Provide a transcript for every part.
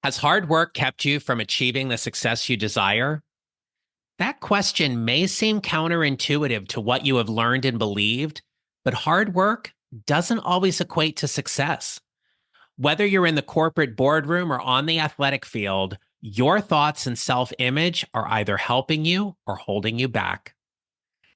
Has hard work kept you from achieving the success you desire? That question may seem counterintuitive to what you have learned and believed, but hard work doesn't always equate to success. Whether you're in the corporate boardroom or on the athletic field, your thoughts and self image are either helping you or holding you back.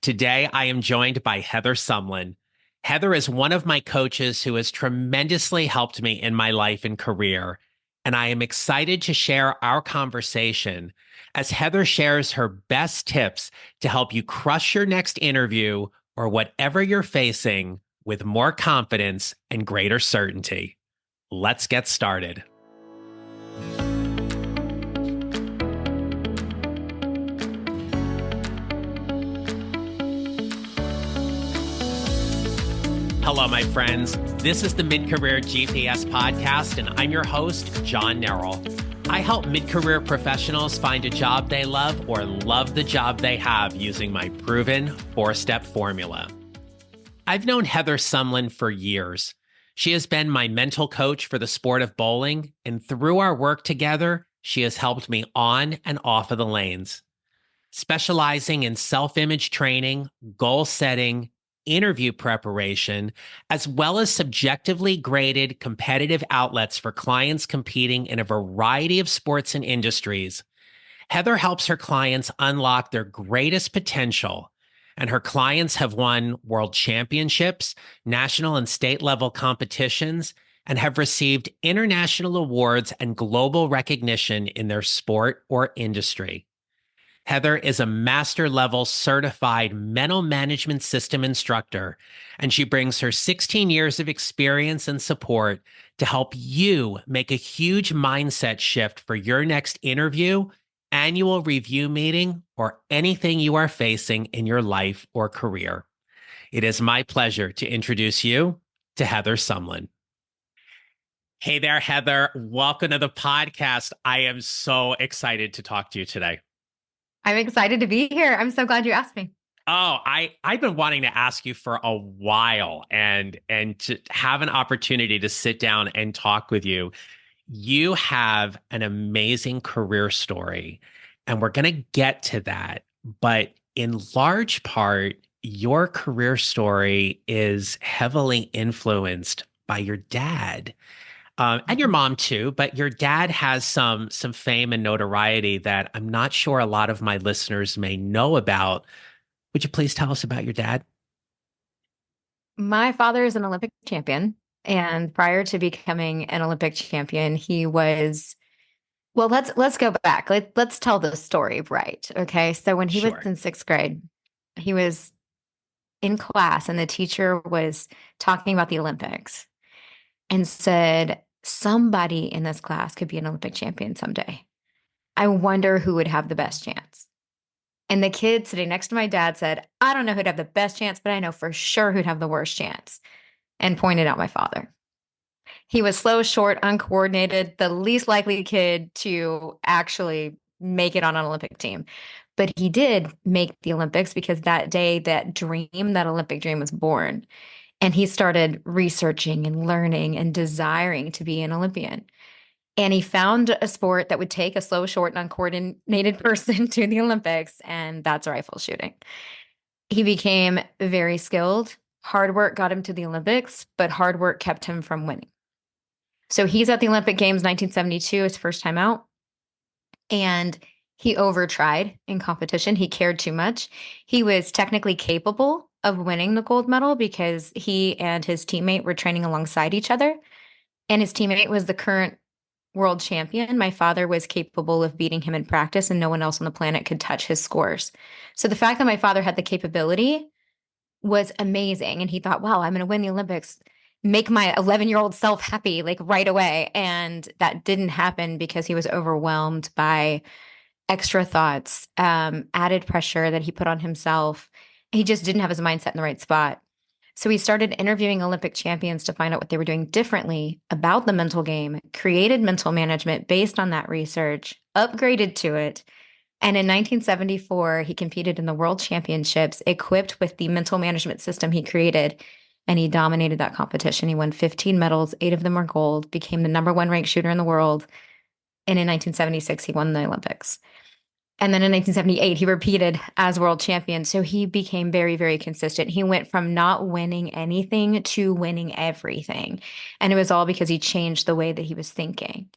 Today, I am joined by Heather Sumlin. Heather is one of my coaches who has tremendously helped me in my life and career, and I am excited to share our conversation as Heather shares her best tips to help you crush your next interview or whatever you're facing with more confidence and greater certainty. Let's get started. Hello, my friends. This is the Mid-Career GPS podcast, and I'm your host, John Nerrill. I help mid-career professionals find a job they love or love the job they have using my proven four-step formula. I've known Heather Sumlin for years. She has been my mental coach for the sport of bowling, and through our work together, she has helped me on and off of the lanes. Specializing in self-image training, goal setting, interview preparation, as well as subjectively graded competitive outlets for clients competing in a variety of sports and industries, Heather helps her clients unlock their greatest potential, and her clients have won world championships, national and state level competitions, and have received international awards and global recognition in their sport or industry. Heather is a master level certified mental management system instructor, and she brings her 16 years of experience and support to help you make a huge mindset shift for your next interview, annual review meeting, or anything you are facing in your life or career. It is my pleasure to introduce you to Heather Sumlin. Hey there, Heather. Welcome to the podcast. I am so excited to talk to you today. I'm excited to be here. I'm so glad you asked me. Oh, I've been wanting to ask you for a while and to have an opportunity to sit down and talk with you. You have an amazing career story, and we're going to get to that. But in large part, your career story is heavily influenced by your dad. And your mom too, but your dad has some fame and notoriety that I'm not sure a lot of my listeners may know about. Would you please tell us about your dad? My father is an Olympic champion, and prior to becoming an Olympic champion, he was well, let's go back. Let's tell the story right. Okay. So when he was Sure. in sixth grade, he was in class and the teacher was talking about the Olympics and said, somebody in this class could be an Olympic champion someday. I wonder who would have the best chance. And the kid sitting next to my dad said, I don't know who'd have the best chance, but I know for sure who'd have the worst chance, and pointed out my father. He was slow, short, uncoordinated, the least likely kid to actually make it on an Olympic team. But he did make the Olympics because that day, that Olympic dream was born. And he started researching and learning and desiring to be an Olympian. And he found a sport that would take a slow, short, and uncoordinated person to the Olympics, and that's rifle shooting. He became very skilled. Hard work got him to the Olympics, but hard work kept him from winning. So he's at the Olympic Games 1972, his first time out, and he overtried in competition. He cared too much. He was technically capable of winning the gold medal because he and his teammate were training alongside each other, and his teammate was the current world champion. My father was capable of beating him in practice, and no one else on the planet could touch his scores. So the fact that my father had the capability was amazing. And he thought, wow, I'm going to win the Olympics, make my 11-year-old self happy like right away. And that didn't happen because he was overwhelmed by extra thoughts, added pressure that he put on himself. He just didn't have his mindset in the right spot. So we started interviewing Olympic champions to find out what they were doing differently about the mental game, created mental management based on that research, upgraded to it. And in 1974, he competed in the World Championships equipped with the mental management system he created, and he dominated that competition. He won 15 medals, 8 of them were gold, became the #1 ranked shooter in the world, And in 1976, he won the Olympics. And then in 1978, he repeated as world champion. So he became very, very consistent. He went from not winning anything to winning everything. And it was all because he changed the way that he was thinking.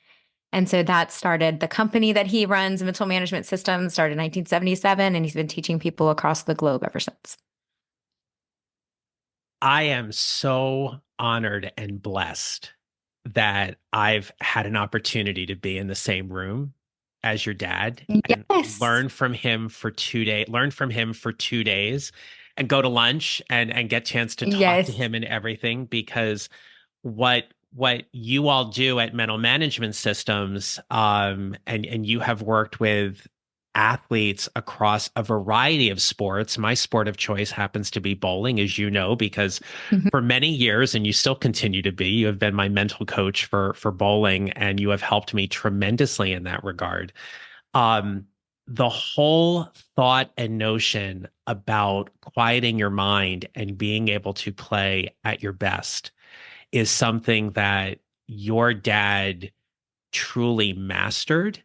And so that started the company that he runs, Mental Management Systems, started in 1977, and he's been teaching people across the globe ever since. I am so honored and blessed that I've had an opportunity to be in the same room as your dad and Yes. learn from him for 2 days and go to lunch and get a chance to talk to Yes. him and everything because what you all do at Mental Management Systems, and you have worked with athletes across a variety of sports. My sport of choice happens to be bowling, as you know, because Mhm. for many years, and you still continue to be, you have been my mental coach for bowling, and you have helped me tremendously in that regard. Um, the whole thought and notion about quieting your mind and being able to play at your best is something that your dad truly mastered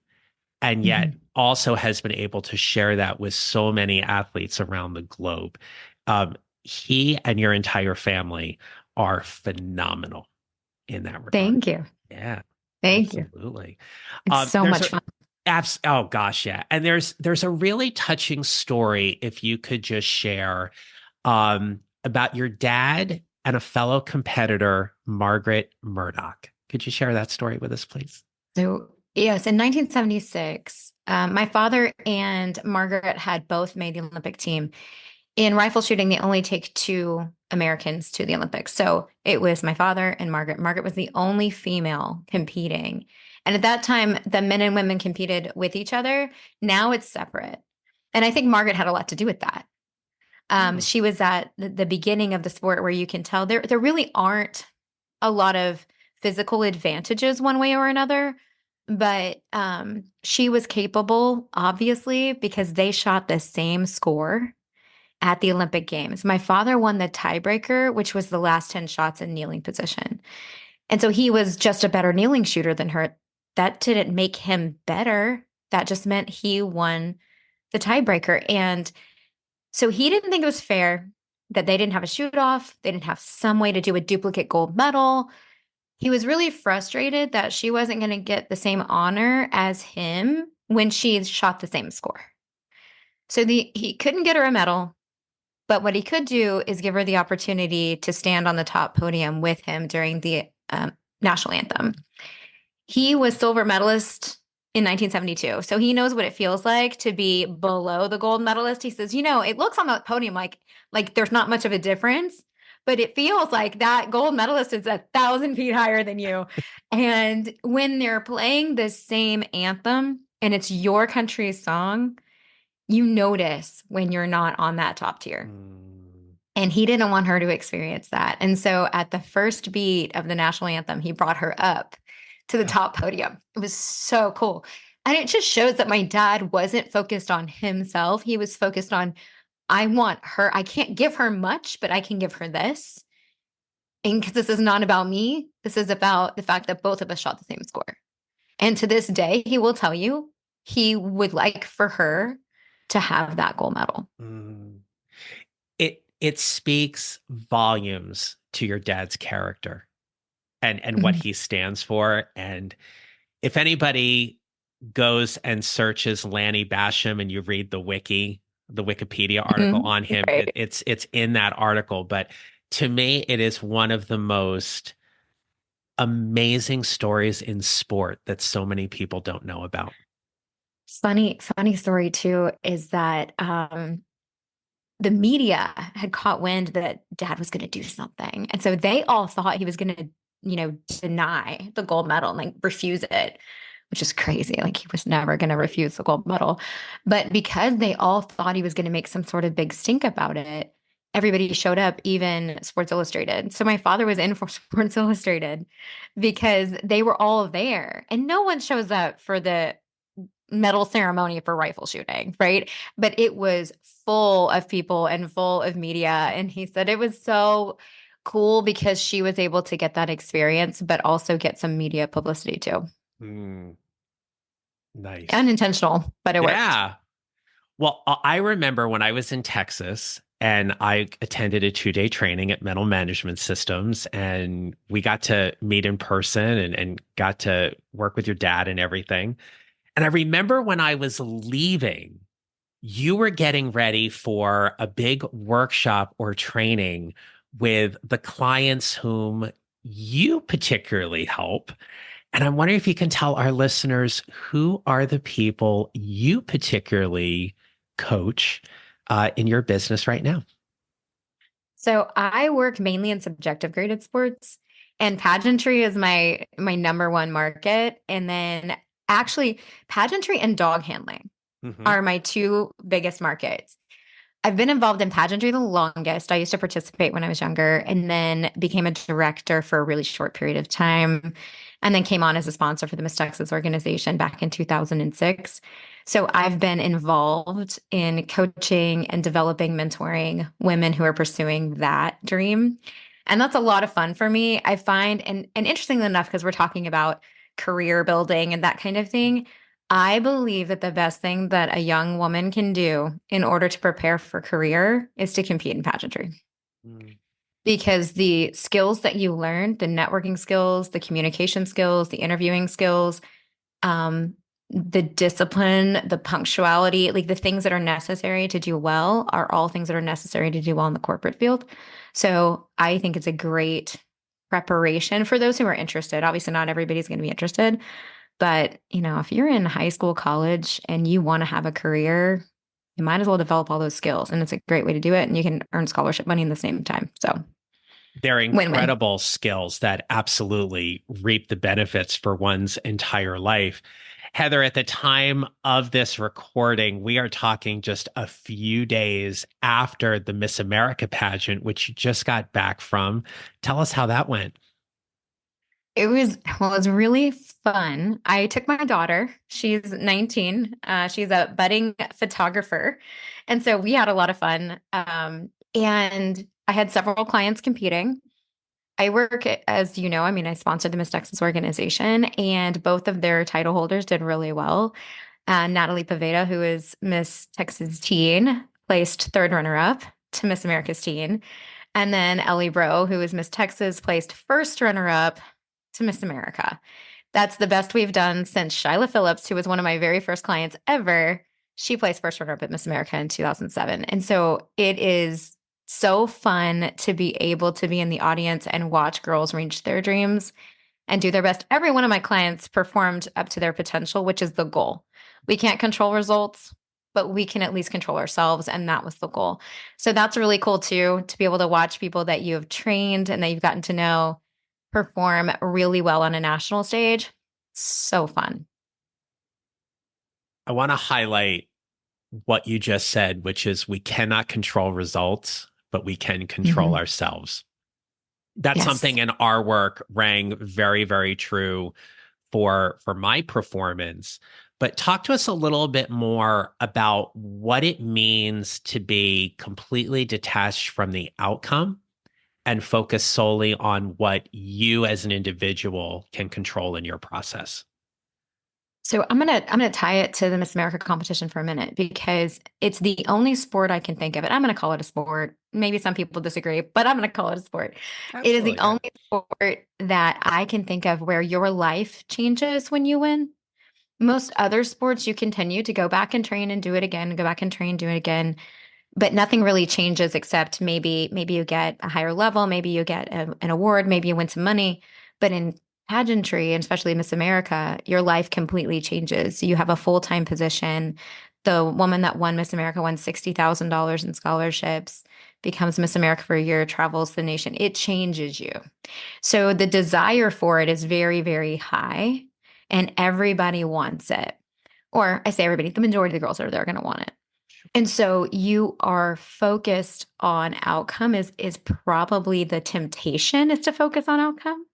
and yet Mhm. also has been able to share that with so many athletes around the globe. Um, he and your entire family are phenomenal in that regard. Thank you. Yeah, Thank you. absolutely. It's so There's much a fun. oh gosh, yeah. And there's a really touching story if you could just share about your dad and a fellow competitor, Margaret Murdoch. Could you share that story with us, please? So, yes, in 1976, my father and Margaret had both made the Olympic team. In rifle shooting, they only take two Americans to the Olympics. So it was my father and Margaret. Margaret was the only female competing. And at that time, the men and women competed with each other. Now it's separate. And I think Margaret had a lot to do with that. Hmm. She was at the beginning of the sport where you can tell there really aren't a lot of physical advantages one way or another, but she was capable, obviously, because they shot the same score at the Olympic Games. My father won the tiebreaker, which was the last 10 shots in kneeling position. And so he was just a better kneeling shooter than her. That didn't make him better. That just meant he won the tiebreaker. And so he didn't think it was fair that they didn't have a shoot off. They didn't have some way to do a duplicate gold medal. He was really frustrated that she wasn't going to get the same honor as him when she shot the same score. So he couldn't get her a medal, but what he could do is give her the opportunity to stand on the top podium with him during the national anthem. He was silver medalist in 1972. So he knows what it feels like to be below the gold medalist. He says, it looks on the podium like there's not much of a difference, but it feels like that gold medalist is 1,000 feet higher than you. And when they're playing the same anthem and it's your country's song, you notice when you're not on that top tier. Mm. And he didn't want her to experience that. And so at the first beat of the national anthem, he brought her up to the top podium. It was so cool. And it just shows that my dad wasn't focused on himself. He was focused on, I want her. I can't give her much, but I can give her this. And because this is not about me, this is about the fact that both of us shot the same score. And to this day, he will tell you he would like for her to have that gold medal. Mm. It speaks volumes to your dad's character and what Mhm. he stands for. And if anybody goes and searches Lanny Basham and you read the Wikipedia article Mhm. on him, Right. it's in that article. But to me, it is one of the most amazing stories in sport that so many people don't know about. Funny story too is that the media had caught wind that dad was going to do something. And so they all thought he was going to, deny the gold medal and like refuse it, which is crazy. Like he was never going to refuse the gold medal. But because they all thought he was going to make some sort of big stink about it, everybody showed up, even Sports Illustrated. So my father was in for Sports Illustrated because they were all there. And no one shows up for the medal ceremony for rifle shooting, right? But it was full of people and full of media. And he said it was so cool because she was able to get that experience, but also get some media publicity too. Mm. Nice. Unintentional, but it worked. Yeah. Well, I remember when I was in Texas and I attended a 2-day training at Mental Management Systems, and we got to meet in person and got to work with your dad and everything. And I remember when I was leaving, you were getting ready for a big workshop or training with the clients whom you particularly help. And I'm wondering if you can tell our listeners who are the people you particularly coach in your business right now. So I work mainly in subjective graded sports, and pageantry is my number one market. And then actually pageantry and dog handling Hmm. are my two biggest markets. I've been involved in pageantry the longest. I used to participate when I was younger and then became a director for a really short period of time and then came on as a sponsor for the Miss Texas organization back in 2006. So I've been involved in coaching and developing, mentoring women who are pursuing that dream. And that's a lot of fun for me. I find, and interestingly enough, because we're talking about career building and that kind of thing, I believe that the best thing that a young woman can do in order to prepare for career is to compete in pageantry. Mm. Because the skills that you learn, the networking skills, the communication skills, the interviewing skills, um, the discipline, the punctuality, like the things that are necessary to do well are all things that are necessary to do well in the corporate field. So I think it's a great preparation for those who are interested. Obviously, not everybody's going to be interested, but, if you're in high school, college, and you want to have a career, you might as well develop all those skills. And it's a great way to do it. And you can earn scholarship money in the same time. So They're win-win. incredible skills that absolutely reap the benefits for one's entire life. Heather, at the time of this recording, we are talking just a few days after the Miss America pageant, which you just got back from. Tell us how that went. It was really fun. I took my daughter. She's 19. She's a budding photographer. And so we had a lot of fun. And I had several clients competing. I work, as you know, I mean, I sponsored the Miss Texas organization, and both of their title holders did really well. Natalie Pavetta, who is Miss Texas Teen, placed third runner up to Miss America's Teen. And then Ellie Bro, who is Miss Texas, placed first runner up to Miss America. That's the best we've done since Shyla Phillips, who was one of my very first clients ever. She placed first runner up at Miss America in 2007. And so it is so fun to be able to be in the audience and watch girls reach their dreams and do their best. Every one of my clients performed up to their potential, which is the goal. We can't control results, but we can at least control ourselves. And that was the goal. So that's really cool too, to be able to watch people that you have trained and that you've gotten to know perform really well on a national stage. So fun. I want to highlight what you just said, which is we cannot control results, but we can control Mhm. ourselves. That's Yes. something in our work rang very, very true for my performance. But talk to us a little bit more about what it means to be completely detached from the outcome and focus solely on what you as an individual can control in your process. So I'm gonna tie it to the Miss America competition for a minute because it's the only sport I can think of it. I'm gonna call it a sport. Maybe some people disagree, but I'm gonna call it a sport. It is the Absolutely. Yeah. only sport that I can think of where your life changes when you win. Most other sports, you continue to go back and train and do it again, go back and train, do it again, but nothing really changes except maybe you get a higher level, maybe you get an award, maybe you win some money. But in pageantry, and especially Miss America, your life completely changes. You have a full-time position. The woman that won Miss America won $60,000 in scholarships, becomes Miss America for a year, travels the nation. It changes you. So the desire for it is very, very high, and everybody wants it. Or I say everybody, the majority of the girls that are there are going to want it. And so you are focused on outcome is probably the temptation is to focus on outcome,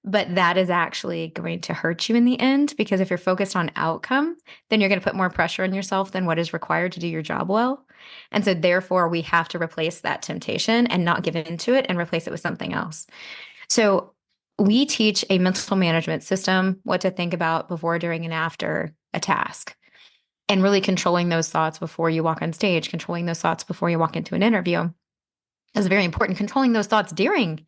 but that is actually going to hurt you in the end because if you're focused on outcome, then you're going to put more pressure on yourself than what is required to do your job well. And so therefore we have to replace that temptation and not give into it and replace it with something else. So we teach a mental management system, what to think about before, during, and after a task, and really controlling those thoughts before you walk on stage, controlling those thoughts before you walk into an interview is very important. Controlling those thoughts during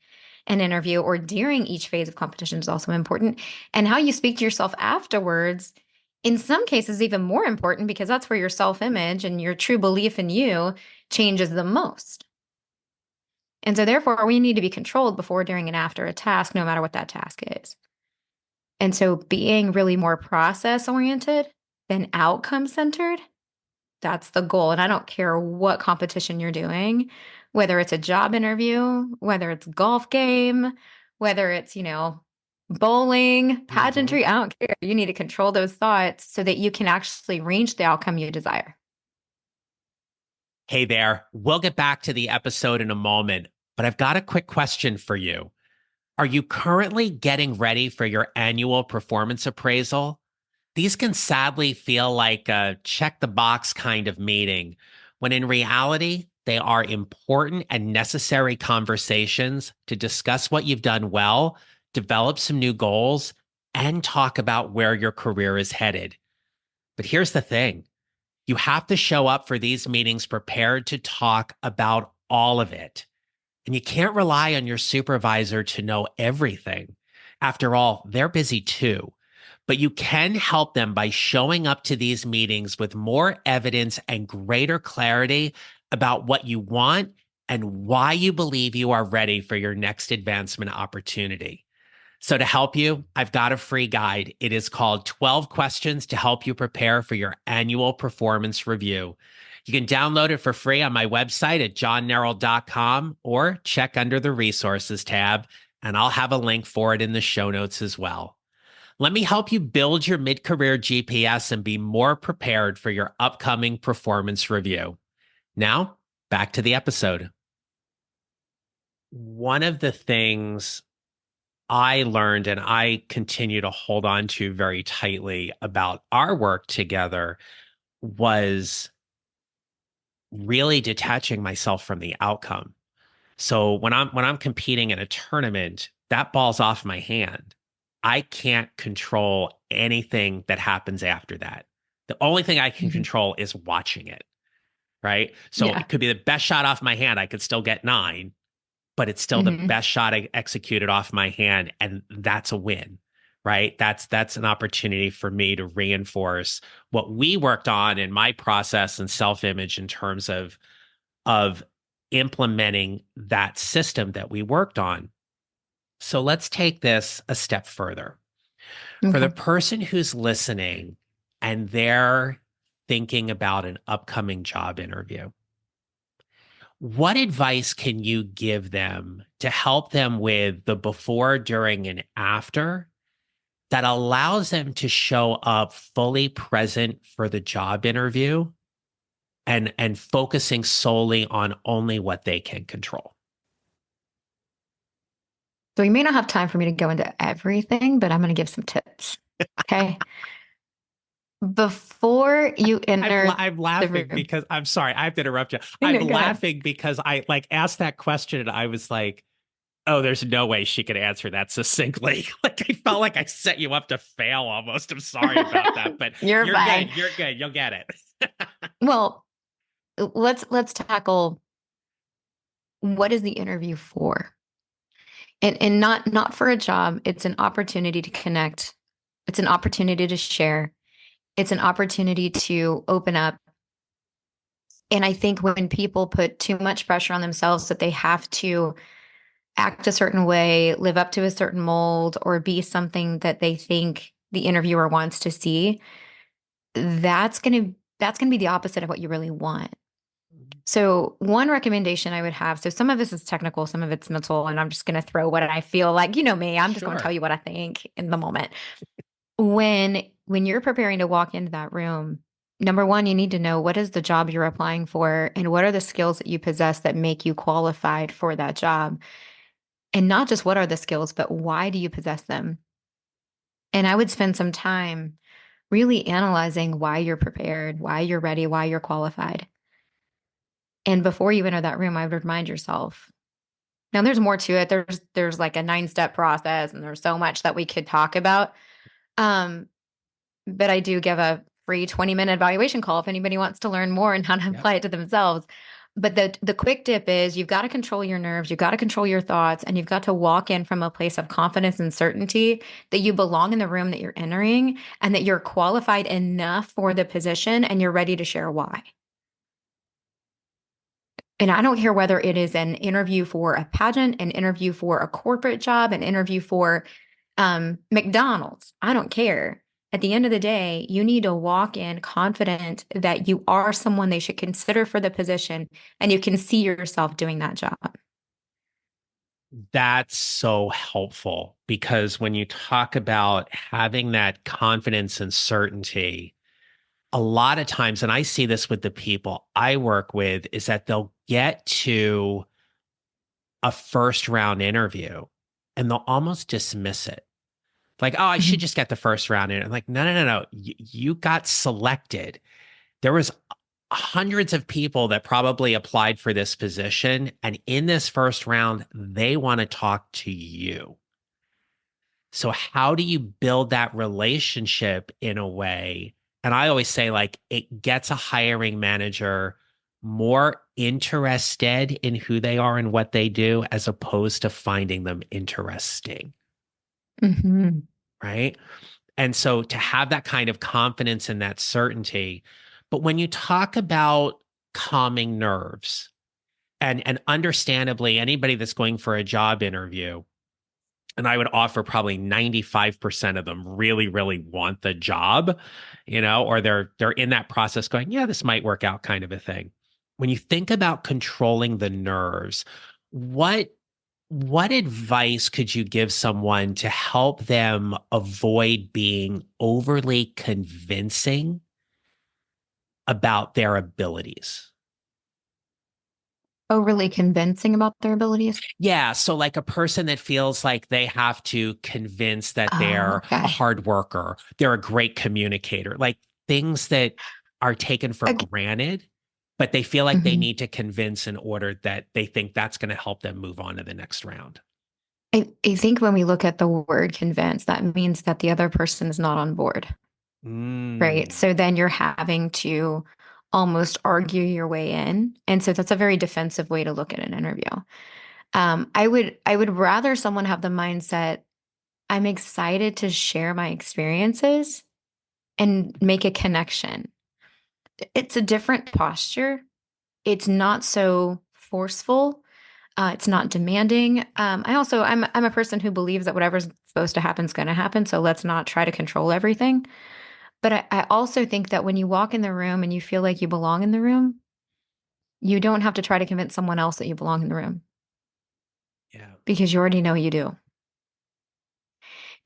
an interview or during each phase of competition is also important. And how you speak to yourself afterwards, in some cases, even more important, because that's where your self-image and your true belief in you changes the most. And so therefore, we need to be controlled before, during, and after a task, no matter what that task is. And so being really more process oriented than outcome centered, that's the goal. And I don't care what competition you're doing, whether it's a job interview, whether it's golf game, whether it's, bowling, pageantry, I don't care. You need to control those thoughts so that you can actually reach the outcome you desire. Hey there, we'll get back to the episode in a moment, but I've got a quick question for you. Are you currently getting ready for your annual performance appraisal? These can sadly feel like a check the box kind of meeting, when in reality, they are important and necessary conversations to discuss what you've done well, develop some new goals, and talk about where your career is headed. But here's the thing. You have to show up for these meetings prepared to talk about all of it. And you can't rely on your supervisor to know everything. After all, they're busy too. But you can help them by showing up to these meetings with more evidence and greater clarity about what you want and why you believe you are ready for your next advancement opportunity. So to help you, I've got a free guide. It is called 12 Questions to Help You Prepare for Your Annual Performance Review. You can download it for free on my website at johnneral.com or check under the resources tab, and I'll have a link for it in the show notes as well. Let me help you build your mid-career GPS and be more prepared for your upcoming performance review. Now, back to the episode. One of the things I learned and I continue to hold on to very tightly about our work together was really detaching myself from the outcome. So when I'm competing in a tournament, that ball's off my hand. I can't control anything that happens after that. The only thing I can control is watching it, right? So Yeah. it could be the best shot off my hand. I could still get 9, but it's still the best shot I executed off my hand, and that's a win, right? That's an opportunity for me to reinforce what we worked on in my process and self-image in terms of implementing that system that we worked on. So let's take this a step further. For the Okay. person who's listening and they're thinking about an upcoming job interview, what advice can you give them to help them with the before, during, and after that allows them to show up fully present for the job interview and focusing solely on only what they can control? So you may not have time for me to go into everything, but I'm going to give some tips. Okay. Before you enter I'm the laughing room. because I'm sorry, I have to interrupt you. I'm No, go ahead. laughing because I like asked that question and I was like, oh, there's no way she could answer that succinctly. Like I felt like I set you up to fail almost. I'm sorry about that, but You're you're fine. good. You're good. You'll get it. Well, let's tackle what is the interview for? And not for a job. It's an opportunity to connect. It's an opportunity to share. It's an opportunity to open up. And I think when people put too much pressure on themselves that they have to act a certain way, live up to a certain mold, or be something that they think the interviewer wants to see, that's gonna be the opposite of what you really want. So one recommendation I would have, so some of this is technical, some of it's mental, and I'm just going to throw what I feel like, me, I'm just going to tell Sure. you what I think in the moment. When you're preparing to walk into that room, number one, you need to know what is the job you're applying for and what are the skills that you possess that make you qualified for that job. And not just what are the skills, but why do you possess them? And I would spend some time really analyzing why you're prepared, why you're ready, why you're qualified. And before you enter that room, I would remind yourself. Now there's more to it. There's like a 9-step process and there's so much that we could talk about. Um, but I do give a free 20-minute evaluation call if anybody wants to learn more and how to Yep. apply it to themselves. But the quick tip is you've got to control your nerves, you've got to control your thoughts, and you've got to walk in from a place of confidence and certainty that you belong in the room that you're entering and that you're qualified enough for the position and you're ready to share why. And I don't care whether it is an interview for a pageant, an interview for a corporate job, an interview for McDonald's. I don't care. At the end of the day, you need to walk in confident that you are someone they should consider for the position and you can see yourself doing that job. That's so helpful because when you talk about having that confidence and certainty, a lot of times, and I see this with the people I work with, is that they'll get to a first round interview and they'll almost dismiss it. Like, oh, I should Mhm. just get the first round in. I'm like, no, no, no, no. You got selected. There was hundreds of people that probably applied for this position. And in this first round, they want to talk to you. So how do you build that relationship in a way? And I always say, like, it gets a hiring manager more interested in who they are and what they do, as opposed to finding them interesting, Mhm. right? And so to have that kind of confidence and that certainty. But when you talk about calming nerves, and understandably, anybody that's going for a job interview, and I would offer probably 95% of them really, really want the job, or they're in that process going, yeah, this might work out kind of a thing. When you think about controlling the nerves, what what advice could you give someone to help them avoid being overly convincing about their abilities? Overly convincing about their abilities. Yeah, so like a person that feels like they have to convince that Oh, they're a okay. hard worker, they're a great communicator, like things that are taken for Okay. granted, but they feel like they Mhm. need to convince in order that they think that's going to help them move on to the next round. I think when we look at the word convince, that means that the other person is not on board, right? Mm, So then you're having to almost argue your way in. And so that's a very defensive way to look at an interview. I would rather someone have the mindset, I'm excited to share my experiences and make a connection. It's a different posture. It's not so forceful. It's not demanding. I'm a person who believes that whatever's supposed to happen is going to happen. So let's not try to control everything. But I also think that when you walk in the room and you feel like you belong in the room, you don't have to try to convince someone else that you belong in the room yeah. because you already know you do.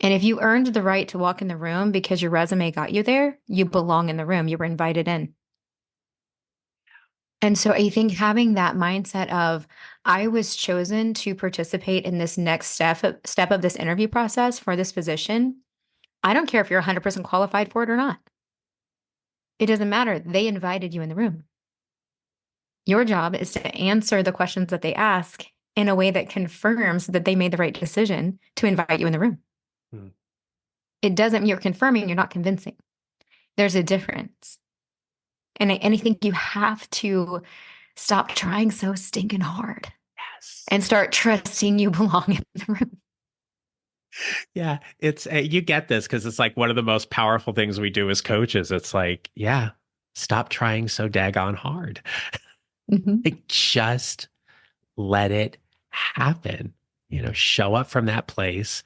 And if you earned the right to walk in the room because your resume got you there, you belong in the room. You were invited in. And so I think having that mindset of I was chosen to participate in this next step of this interview process for this position. I don't care if you're 100% qualified for it or not. It doesn't matter. They invited you in the room. Your job is to answer the questions that they ask in a way that confirms that they made the right decision to invite you in the room. Mm. It doesn't mean you're confirming, you're not convincing. There's a difference. And I think you have to stop trying so stinking hard Yes. and start trusting you belong in the room. Yeah, it's you get this because it's like one of the most powerful things we do as coaches. It's like, yeah, stop trying so daggone hard. Mhm. Like, just let it happen. Show up from that place.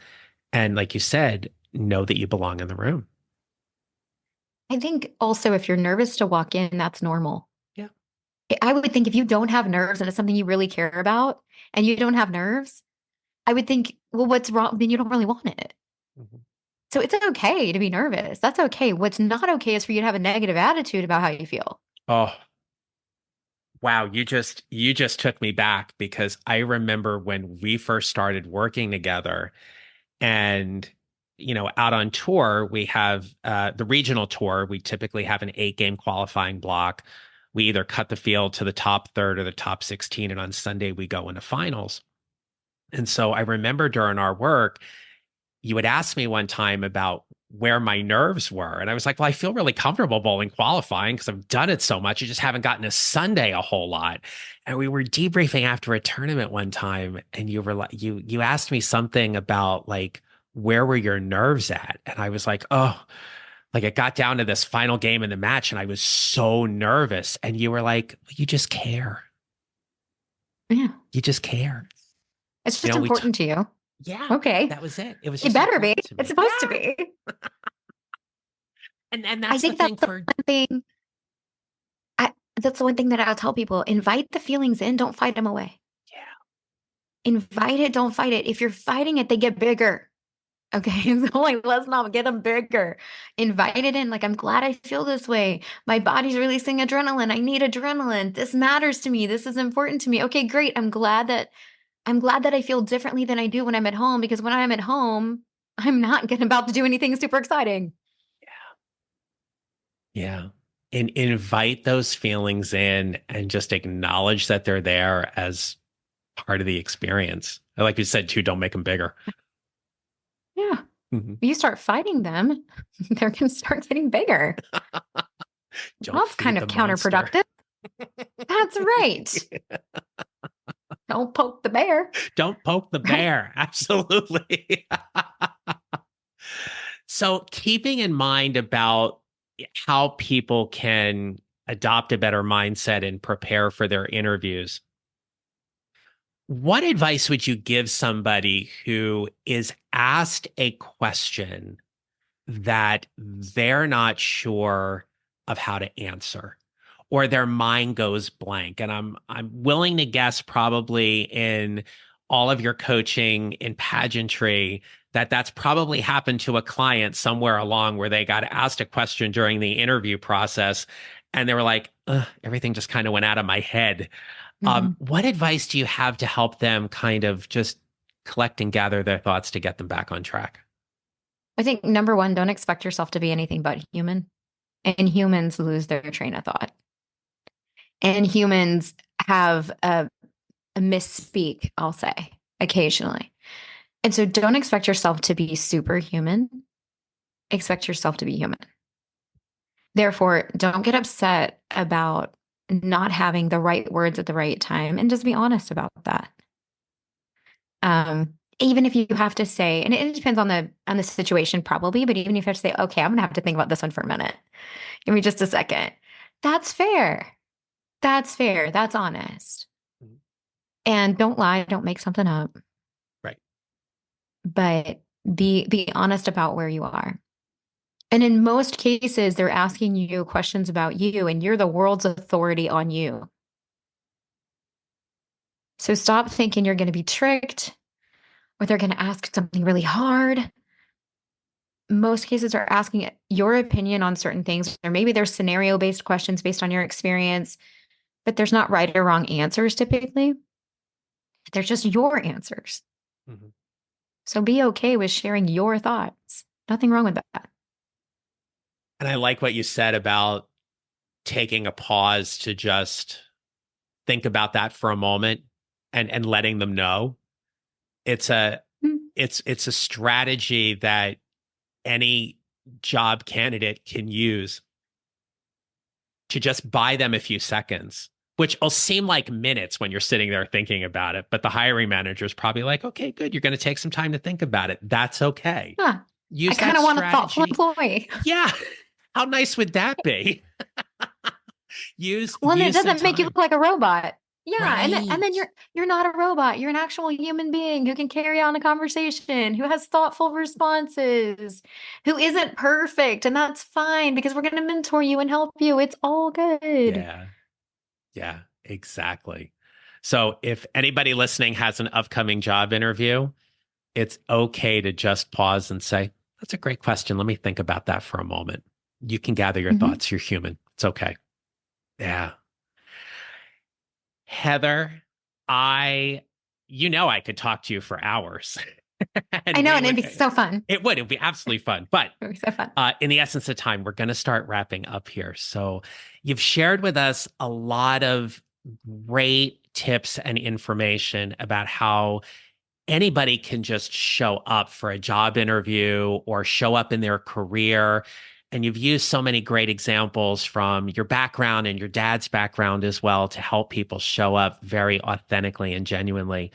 And like you said, know that you belong in the room. I think also if you're nervous to walk in, that's normal. Yeah. I would think if you don't have nerves and it's something you really care about and you don't have nerves, I would think, well, what's wrong? Then you don't really want it. Mhm. So it's okay to be nervous. That's okay. What's not okay is for you to have a negative attitude about how you feel. Oh, wow. You just took me back because I remember when we first started working together and out on tour, we have the regional tour. We typically have an 8-game qualifying block. We either cut the field to the top third or the top 16, and on Sunday we go into finals. And so I remember during our work, you would ask me one time about where my nerves were. And I was like, well, I feel really comfortable bowling qualifying because I've done it so much. I just haven't gotten a Sunday a whole lot. And we were debriefing after a tournament one time, and you were like, you asked me something about like, where were your nerves at? And I was like, oh, like it got down to this final game in the match, and I was so nervous. And you were like, you just care. Yeah. You just care. It's You just know, important to you. yeah, Okay. that was it. It was It just better be. important to It's me. supposed to Yeah. be. And I that's the think that's thing the for, one thing. That's the one thing that I'll tell people. Invite the feelings in, don't fight them away. yeah. Invite it, don't fight it. If you're fighting it, they get bigger. Okay. So like, let's not get them bigger. Invite it in. Like, I'm glad I feel this way. My body's releasing adrenaline. I need adrenaline. This matters to me. This is important to me. Okay, great. I'm glad that I feel differently than I do when I'm at home, because when I'm at home, I'm not getting about to do anything super exciting. Yeah. And invite those feelings in and just acknowledge that they're there as part of the experience. And like you said, too, don't make them bigger. Yeah. Mhm. You start fighting them, they're going to start getting bigger. Don't That's feed kind the of monster. counterproductive. That's right. Don't poke the bear. Don't poke the Right. bear. Absolutely. So, keeping in mind about how people can adopt a better mindset and prepare for their interviews, what advice would you give somebody who is asked a question that they're not sure of how to answer, or their mind goes blank? And I'm willing to guess, probably in all of your coaching in pageantry, that that's probably happened to a client somewhere along, where they got asked a question during the interview process and they were like, "Ugh, everything just kind of went out of my head." Mhm. What advice do you have to help them kind of just collect and gather their thoughts to get them back on track? I think number one, don't expect yourself to be anything but human. And humans lose their train of thought. And humans have a misspeak, I'll say, occasionally. And so don't expect yourself to be superhuman. Expect yourself to be human. Therefore, don't get upset about not having the right words at the right time, and just be honest about that. Even if you have to say, and it depends on the situation probably, but even if you have to say, okay, I'm gonna have to think about this one for a minute. Give me just a second. That's fair. That's fair. That's honest. Mhm. And don't lie, don't make something up, Right. but be honest about where you are. And in most cases, they're asking you questions about you, and you're the world's authority on you. So stop thinking you're going to be tricked, or they're going to ask something really hard. Most cases are asking your opinion on certain things, or maybe they're scenario based questions based on your experience, but there's not right or wrong answers typically. They're just your answers. Mhm. So be okay with sharing your thoughts. Nothing wrong with that. And I like what you said about taking a pause to just think about that for a moment, and letting them know. It's a Mm. it's a strategy that any job candidate can use to just buy them a few seconds, which will seem like minutes when you're sitting there thinking about it. But the hiring manager is probably like, okay, good. You're going to take some time to think about it. That's okay. Huh. I Use kind that of want a thoughtful strategy. employee. Yeah. How nice would that be? One that Use some doesn't make you look time. like a robot. Yeah, and then Right. you're not a robot. You're an actual human being who can carry on a conversation, who has thoughtful responses, who isn't perfect, and that's fine because we're going to mentor you and help you. It's all good. Yeah. Yeah, exactly. So if anybody listening has an upcoming job interview, it's okay to just pause and say, that's a great question. Let me think about that for a moment. You can gather your Mhm. thoughts. You're human. It's okay. Yeah. Heather, I, I could talk to you for hours I and know, we and it'd would, be so fun. it would be absolutely fun. But It'd be so fun. in the essence of time, we're going to start wrapping up here. So you've shared with us a lot of great tips and information about how anybody can just show up for a job interview or show up in their career. And you've used so many great examples from your background and your dad's background as well to help people show up very authentically and genuinely.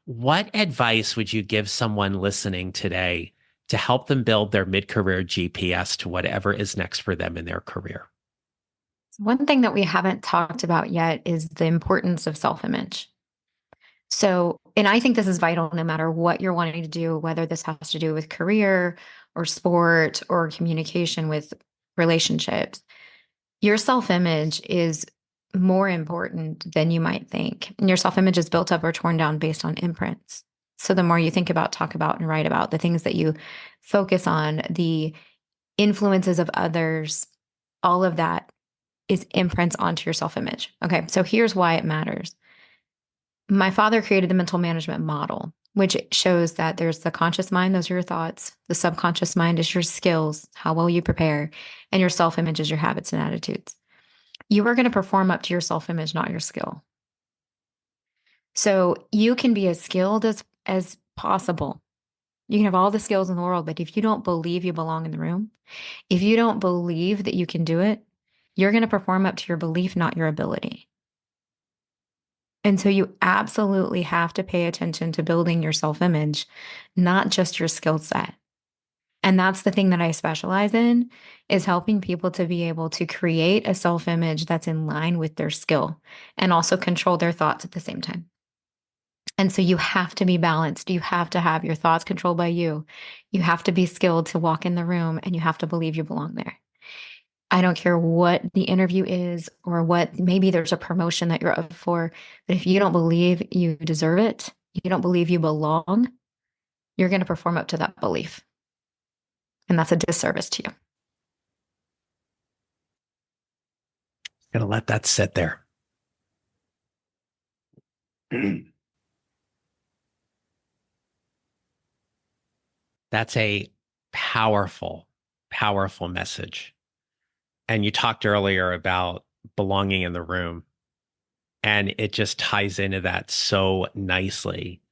What advice would you give someone listening today to help them build their mid-career GPS to whatever is next for them in their career? One thing that we haven't talked about yet is the importance of self-image. So, and I think this is vital no matter what you're wanting to do, whether this has to do with career or sport or communication with relationships. Your self image is more important than you might think. And your self image is built up or torn down based on imprints. So, the more you think about, talk about, and write about the things that you focus on, the influences of others, all of that is imprints onto your self image. Okay. So, here's why it matters. My father created the mental management model, which shows that there's the conscious mind, those are your thoughts. The subconscious mind is your skills, how well you prepare, and your self image is your habits and attitudes. You are going to perform up to your self image, not your skill. So you can be as skilled as possible. You can have all the skills in the world, but if you don't believe you belong in the room, if you don't believe that you can do it, you're going to perform up to your belief, not your ability. And so you absolutely have to pay attention to building your self-image, not just your skill set. And that's the thing that I specialize in, is helping people to be able to create a self-image that's in line with their skill and also control their thoughts at the same time. And so you have to be balanced. You have to have your thoughts controlled by you. You have to be skilled to walk in the room, and you have to believe you belong there. I don't care what the interview is or what, maybe there's a promotion that you're up for, but if you don't believe you deserve it, you don't believe you belong, you're going to perform up to that belief. And that's a disservice to you. Gonna let that sit there. That's a powerful, powerful message. And you talked earlier about belonging in the room, and it just ties into that so nicely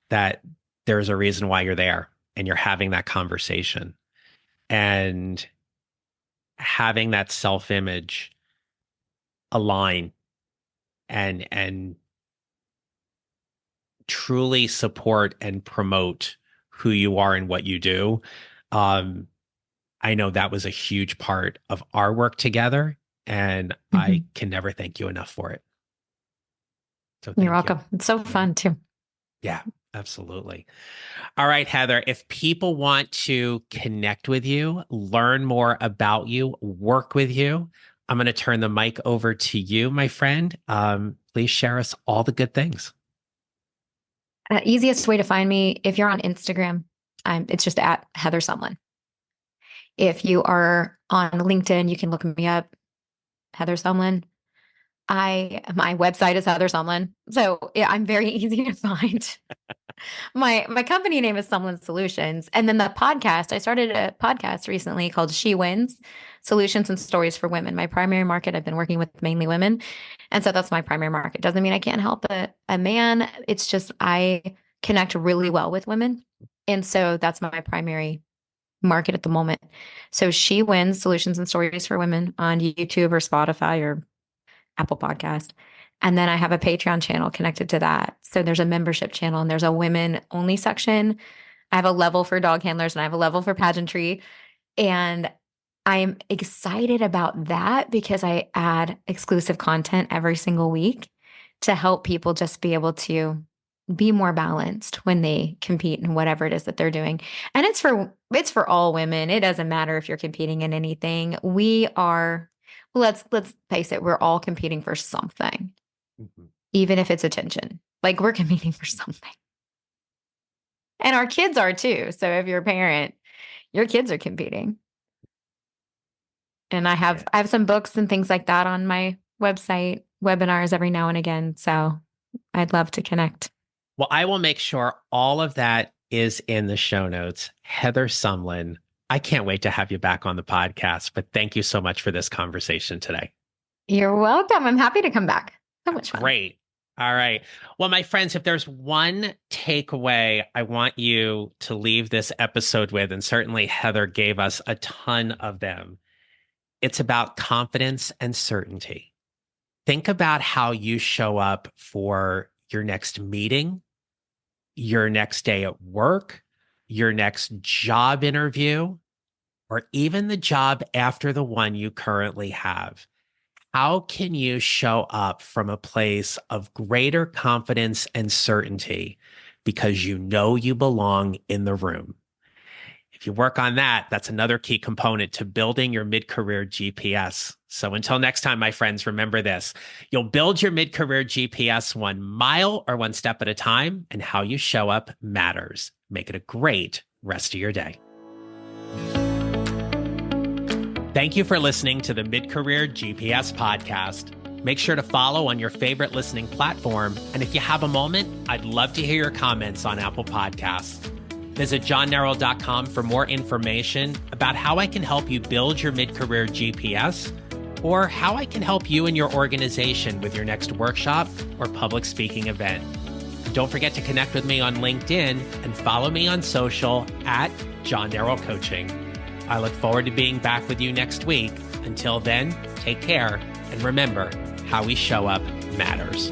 that there's a reason why you're there and you're having that conversation. And having that self-image align and truly support and promote who you are and what you do. I know that was a huge part of our work together, and I can never thank you enough for it. So You're welcome. It's so fun too. Yeah, absolutely. All right, Heather, if people want to connect with you, learn more about you, work with you, I'm going to turn the mic over to you, my friend. Please share us all the good things. Easiest way to find me, if you're on Instagram, it's just at Heather Sumlin. If you are on LinkedIn, you can look me up, Heather Sumlin. My website is Heather Sumlin. So yeah, I'm very easy to find. My company name is Sumlin Solutions. And then the podcast, I started a podcast recently called She Wins: Solutions and Stories for Women. My primary market, I've been working with mainly women. And so that's my primary market. Doesn't mean I can't help a man. It's just I connect really well with women. And so that's my primary market at the moment. So She Wins: Solutions and Stories for Women on YouTube or Spotify or Apple Podcast. And then I have a Patreon channel connected to that. So there's a membership channel and there's a women only section. I have a level for dog handlers and I have a level for pageantry. And I'm excited about that because I add exclusive content every single week to help people just be able to be more balanced when they compete in whatever it is that they're doing. And it's for all women. It doesn't matter if you're competing in anything. Let's face it, we're all competing for something. Even if it's attention. Like, we're competing for something. And our kids are too. So if you're a parent, your kids are competing. And I have some books and things like that on my website, webinars every now and again. So I'd love to connect. Well, I will make sure all of that is in the show notes. Heather Sumlin, I can't wait to have you back on the podcast, but thank you so much for this conversation today. You're welcome. I'm happy to come back. So much fun. Great. All right. Well, my friends, if there's one takeaway I want you to leave this episode with, and certainly Heather gave us a ton of them, it's about confidence and certainty. Think about how you show up for your next meeting, your next day at work, your next job interview, or even the job after the one you currently have. How can you show up from a place of greater confidence and certainty because you know you belong in the room? If you work on that, that's another key component to building your mid-career GPS. So until next time, my friends, remember this. You'll build your mid-career GPS 1 mile or 1 step at a time, and how you show up matters. Make it a great rest of your day. Thank you for listening to the Mid-Career GPS podcast. Make sure to follow on your favorite listening platform. And if you have a moment, I'd love to hear your comments on Apple Podcasts. Visit johnnerrell.com for more information about how I can help you build your mid-career GPS, or how I can help you and your organization with your next workshop or public speaking event. Don't forget to connect with me on LinkedIn and follow me on social at John Nerrell Coaching. I look forward to being back with you next week. Until then, take care, and remember, how we show up matters.